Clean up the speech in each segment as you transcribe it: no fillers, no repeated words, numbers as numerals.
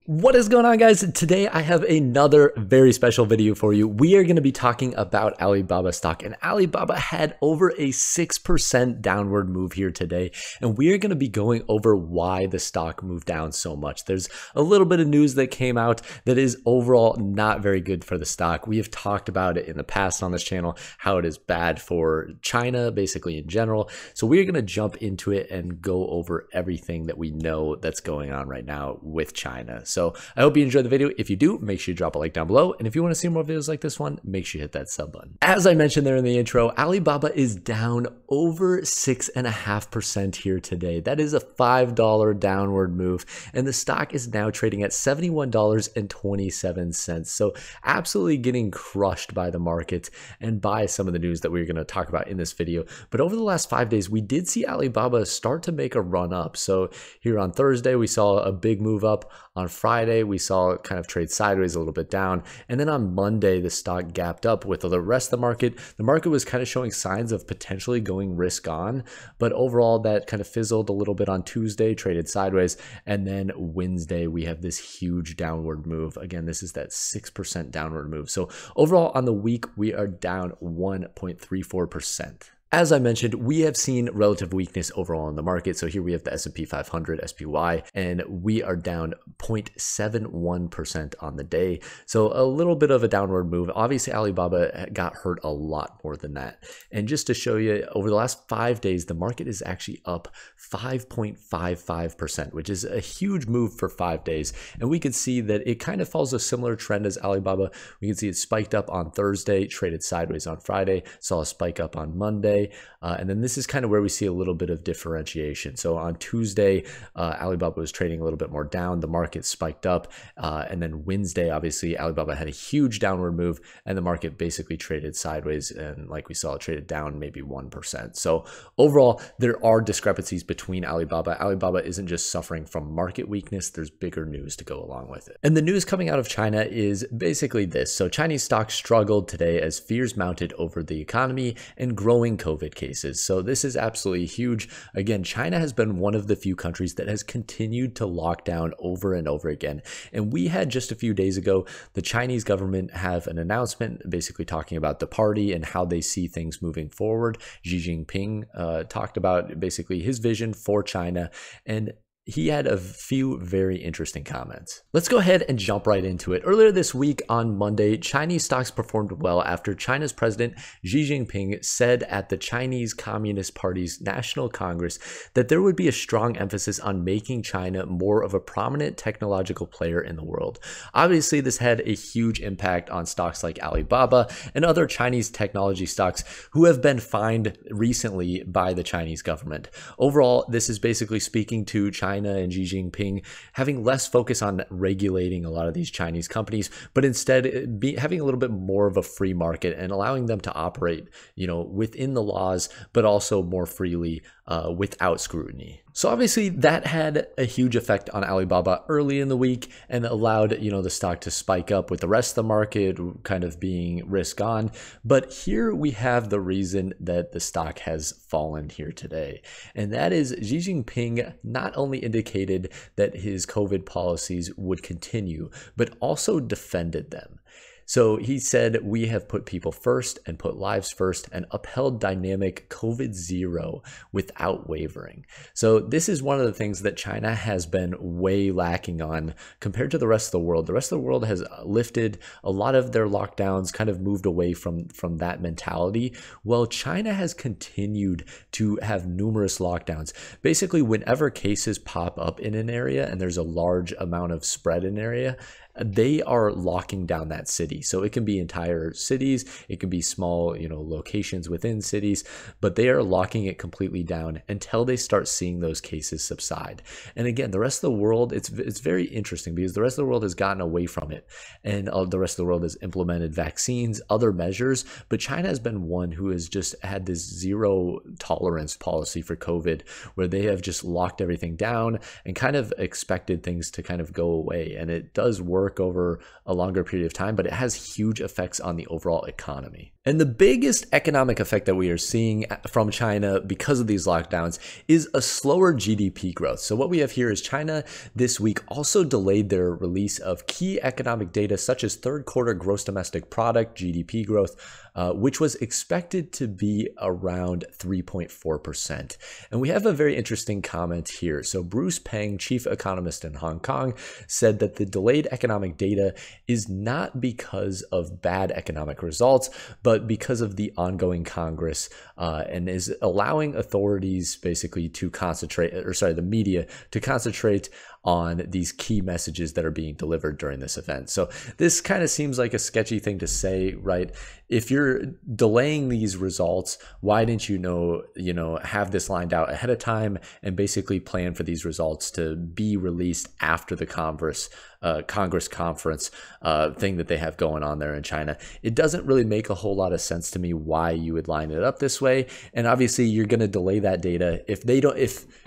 What is going on, guys? Today I have another very special video for you. We are going to be talking about Alibaba stock, and Alibaba had over a 6% downward move here today, and we are going to be going over why the stock moved down so much. There's a little bit of news that came out that is overall not very good for the stock. We have talked about it in the past on this channel, how it is bad for China, basically in general. So we are going to jump into it and go over everything that we know that's going on right now with China. So I hope you enjoyed the video. If you do, make sure you drop a like down below. And if you want to see more videos like this one, make sure you hit that sub button. As I mentioned there in the intro, Alibaba is down over 6.5% here today. That is a $5 downward move. And the stock is now trading at $71.27. So absolutely getting crushed by the market and by some of the news that we're going to talk about in this video. But over the last 5 days, we did see Alibaba start to make a run up. So here on Thursday, we saw a big move up. On Friday, we saw it kind of trade sideways, a little bit down. And then on Monday, the stock gapped up with the rest of the market. The market was kind of showing signs of potentially going risk on, but overall that kind of fizzled a little bit on Tuesday, traded sideways. And then Wednesday, we have this huge downward move. Again, this is that 6% downward move. So overall on the week, we are down 1.34%. As I mentioned, we have seen relative weakness overall in the market. So here we have the S&P 500 SPY, and we are down 0.71% on the day. So a little bit of a downward move. Obviously, Alibaba got hurt a lot more than that. And just to show you, over the last 5 days, the market is actually up 5.55%, which is a huge move for 5 days. And we can see that it kind of follows a similar trend as Alibaba. We can see it spiked up on Thursday, traded sideways on Friday, saw a spike up on Monday. And then this is kind of where we see a little bit of differentiation. So on Tuesday, Alibaba was trading a little bit more down. The market spiked up. And then Wednesday, obviously, Alibaba had a huge downward move, and the market basically traded sideways. And like we saw, it traded down maybe 1%. So overall, there are discrepancies between Alibaba. Alibaba isn't just suffering from market weakness. There's bigger news to go along with it. And the news coming out of China is basically this. So Chinese stocks struggled today as fears mounted over the economy and growing COVID cases. So this is absolutely huge. Again, China has been one of the few countries that has continued to lock down over and over again. And we had just a few days ago, the Chinese government have an announcement basically talking about the party and how they see things moving forward. Xi Jinping talked about basically his vision for China, and he had a few very interesting comments. Let's go ahead and jump right into it. Earlier this week on Monday, Chinese stocks performed well after China's president Xi Jinping said at the Chinese Communist Party's National Congress that there would be a strong emphasis on making China more of a prominent technological player in the world. Obviously, this had a huge impact on stocks like Alibaba and other Chinese technology stocks who have been fined recently by the Chinese government. Overall, this is basically speaking to China and Xi Jinping having less focus on regulating a lot of these Chinese companies, but instead having a little bit more of a free market and allowing them to operate, within the laws, but also more freely without scrutiny. So obviously that had a huge effect on Alibaba early in the week and allowed, the stock to spike up with the rest of the market kind of being risk on. But here we have the reason that the stock has fallen here today. And that is Xi Jinping not only indicated that his COVID policies would continue, but also defended them. So he said, we have put people first and put lives first and upheld dynamic COVID zero without wavering. So this is one of the things that China has been way lacking on compared to the rest of the world. The rest of the world has lifted a lot of their lockdowns, kind of moved away from that mentality. Well, China has continued to have numerous lockdowns. Basically, whenever cases pop up in an area and there's a large amount of spread in an area, they are locking down that city. So it can be entire cities, it can be small, locations within cities, but they are locking it completely down until they start seeing those cases subside. And again, the rest of the world, it's very interesting because the rest of the world has gotten away from it, and the rest of the world has implemented vaccines, other measures, but China has been one who has just had this zero tolerance policy for COVID, where they have just locked everything down and kind of expected things to kind of go away. And it does work over a longer period of time, but it has huge effects on the overall economy. And the biggest economic effect that we are seeing from China because of these lockdowns is a slower GDP growth. So what we have here is China this week also delayed their release of key economic data such as third quarter gross domestic product, GDP growth, which was expected to be around 3.4%. And we have a very interesting comment here. So Bruce Peng, chief economist in Hong Kong, said that the delayed economic data is not because of bad economic results, but because of the ongoing Congress, and is allowing authorities basically to concentrate, or sorry, the media to concentrate on these key messages that are being delivered during this event. So this kind of seems like a sketchy thing to say, right? If you're delaying these results, why didn't have this lined out ahead of time and basically plan for these results to be released after the Congress conference thing that they have going on there in China? It doesn't really make a whole lot of sense to me why you would line it up this way. And obviously you're going to delay that data if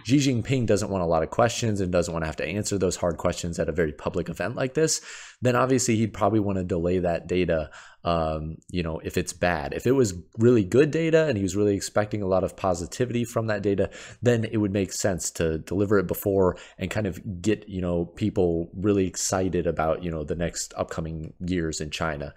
Xi Jinping doesn't want a lot of questions and doesn't want to have to answer those hard questions at a very public event like this, then obviously he'd probably want to delay that data. If it's bad. If it was really good data and he was really expecting a lot of positivity from that data, then it would make sense to deliver it before and kind of get, people really excited about, the next upcoming years in China.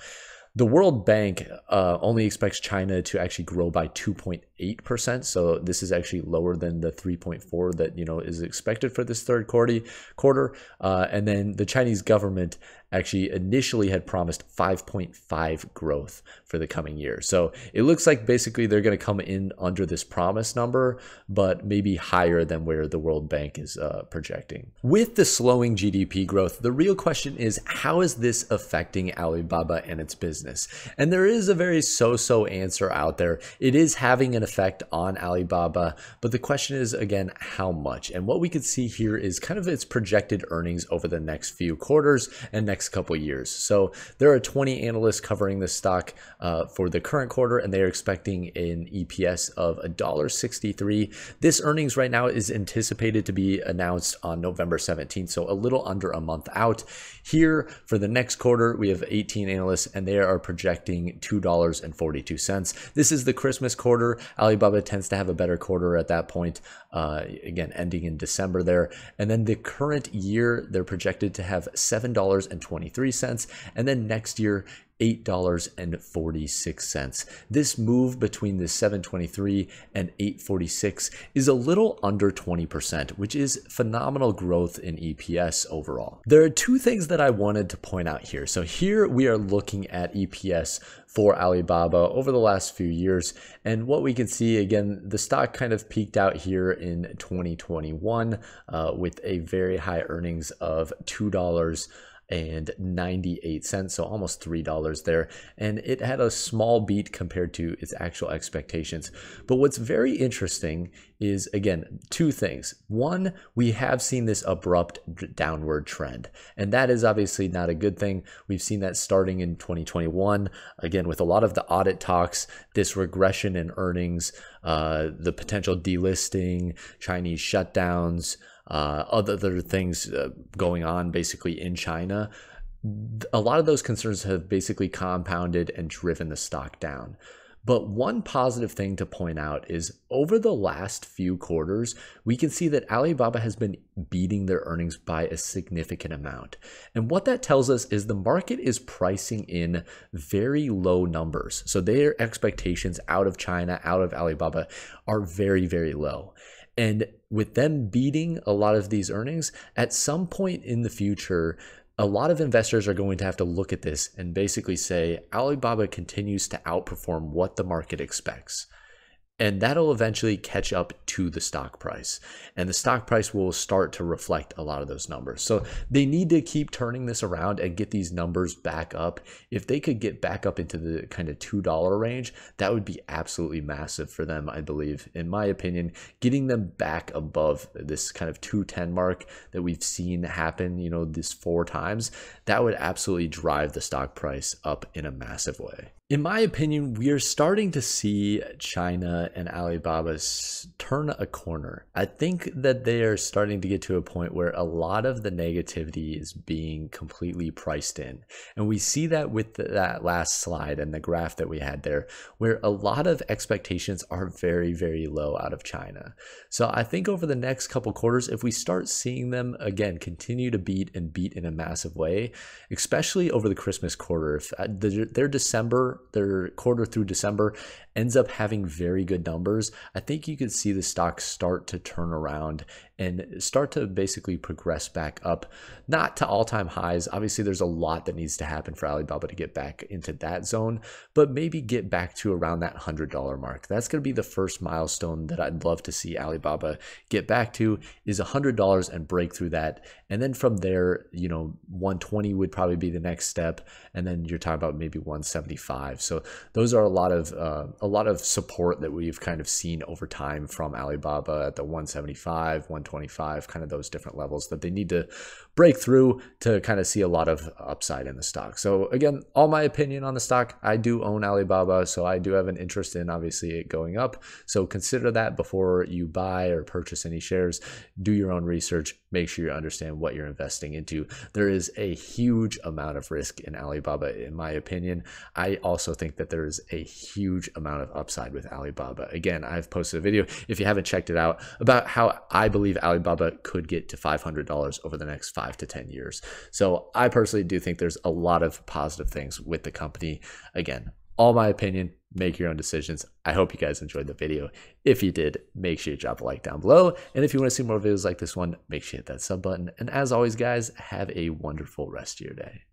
The World Bank only expects China to actually grow by 2.8%. So this is actually lower than the 3.4 that, is expected for this third quarter. And then the Chinese government actually initially had promised 5.5 growth for the coming year. So it looks like basically they're going to come in under this promise number, but maybe higher than where the World Bank is projecting. With the slowing GDP growth, the real question is, how is this affecting Alibaba and its business? And there is a very so-so answer out there. It is having an effect on Alibaba, but the question is, again, how much? And what we could see here is kind of its projected earnings over the next few quarters and next couple years. So there are 20 analysts covering this stock for the current quarter, and they are expecting an EPS of $1.63. This earnings right now is anticipated to be announced on November 17th, so a little under a month out. Here for the next quarter, we have 18 analysts, and they are projecting $2.42. This is the Christmas quarter. Alibaba tends to have a better quarter at that point, again, ending in December there. And then the current year, they're projected to have $7.23, and then next year, $8.46. This move between the 723 and 846 is a little under 20%, which is phenomenal growth in EPS overall. There are two things that I wanted to point out here. So here we are looking at EPS for Alibaba over the last few years. And what we can see, again, the stock kind of peaked out here in 2021 with a very high earnings of $2.98, so almost $3 there, and it had a small beat compared to its actual expectations. But what's very interesting is, again, two things. One, we have seen this abrupt downward trend, and that is obviously not a good thing. We've seen that starting in 2021, again, with a lot of the audit talks, this regression in earnings, the potential delisting, Chinese shutdowns, other things going on basically in China. A lot of those concerns have basically compounded and driven the stock down. But one positive thing to point out is over the last few quarters, we can see that Alibaba has been beating their earnings by a significant amount. And what that tells us is the market is pricing in very low numbers. So their expectations out of China, out of Alibaba, are very, very low. And with them beating a lot of these earnings, at some point in the future, a lot of investors are going to have to look at this and basically say, Alibaba continues to outperform what the market expects. And that'll eventually catch up to the stock price. And the stock price will start to reflect a lot of those numbers. So they need to keep turning this around and get these numbers back up. If they could get back up into the kind of $2 range, that would be absolutely massive for them, I believe. In my opinion, getting them back above this kind of 210 mark that we've seen happen, this 4 times, that would absolutely drive the stock price up in a massive way. In my opinion, we are starting to see China and Alibaba turn a corner. I think that they are starting to get to a point where a lot of the negativity is being completely priced in. And we see that with that last slide and the graph that we had there, where a lot of expectations are very, very low out of China. So I think over the next couple quarters, if we start seeing them again continue to beat in a massive way, especially over the Christmas quarter, if their quarter through December ends up having very good numbers, I think you could see the stock start to turn around and start to basically progress back up, not to all-time highs. Obviously, there's a lot that needs to happen for Alibaba to get back into that zone, but maybe get back to around that $100 mark. That's going to be the first milestone that I'd love to see Alibaba get back to, is $100 and break through that. And then from there, 120 would probably be the next step. And then you're talking about maybe 175. So those are a lot of support that we've kind of seen over time from Alibaba at the 175, 125, kind of those different levels that they need to break through to kind of see a lot of upside in the stock. So again, all my opinion on the stock, I do own Alibaba, so I do have an interest in obviously it going up. So consider that before you buy or purchase any shares. Do your own research. Make sure you understand what you're investing into. There is a huge amount of risk in Alibaba, in my opinion. I also think that there is a huge amount of upside with Alibaba. Again, I've posted a video, if you haven't checked it out, about how I believe Alibaba could get to $500 over the next 5 to 10 years. So I personally do think there's a lot of positive things with the company. Again, all my opinion, make your own decisions. I hope you guys enjoyed the video. If you did, make sure you drop a like down below. And if you want to see more videos like this one, make sure you hit that sub button. And as always, guys, have a wonderful rest of your day.